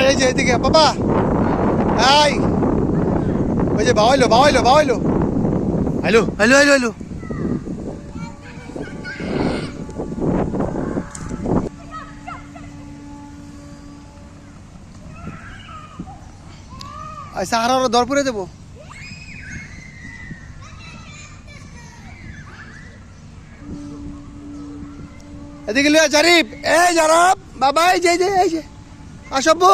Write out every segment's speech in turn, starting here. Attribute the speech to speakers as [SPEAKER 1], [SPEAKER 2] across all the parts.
[SPEAKER 1] এই যে এদিকে বাবা, এই ওই যে বাবাইলো বাবাইলো বাবাইলো, হ্যালো হ্যালো হ্যালো হ্যালো। সাহারা দর করে দেবো। এদিকে লুয়া জারিফ, এই জারাব বাবা, এই যে এই যে আসবো,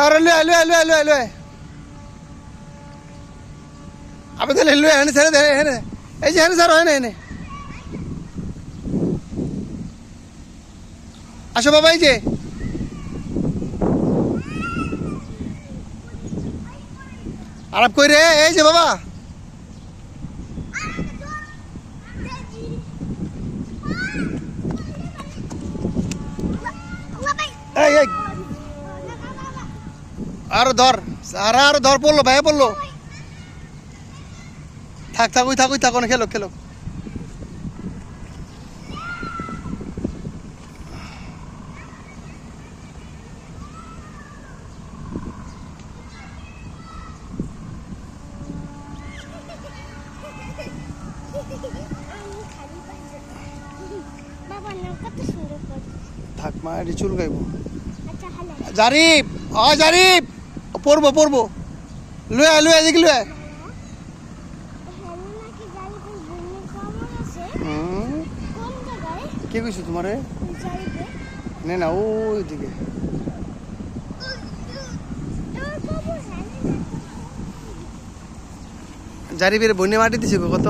[SPEAKER 1] আর লুয়া লুয়া লুয়া লুয়া লুয়া আপনি তাহলে লুয়া হেনে ছেড়ে দে, হেনে এই যে হেনে স্যার হেনে হেনে আসো বাবা, এই যে আরব কই রে, এই যে বাবা এই এই আরো ধর, সারা আরো ধর, পড়লো ভাইয়া পড়লো, থাক থাক ওই থাক ওই থাক, খেলো খেলো। থাক মা, এটি চুল গাইবো। জারিফ, ও জারিফ পড়বো পড়বো, লুয়া লুয়া এদিকে লুয়া। কে কইছো তোমারে? নে না ওই দিকে জারিফের বন্যে মাটি দিছে কত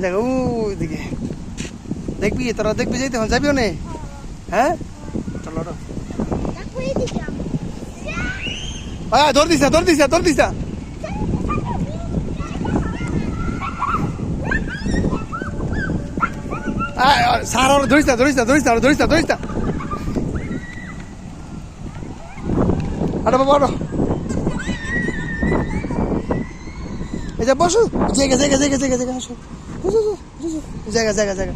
[SPEAKER 1] জায়গা, ওই দিকে দেখবি, তোরা দেখবি, যাইতে হন যাবিও নে, হ্যাঁ চলো ধর দিস ধর দিস ধর দিস। সারা ধরিস না ধরিস না ধরিস না ধরিস না ধরিস না, আরে বাবা আরো এই যে বসো, জায়গা জায়গা জায়গা জায়গা জায়গা আসো, জায়গা জায়গা জায়গা।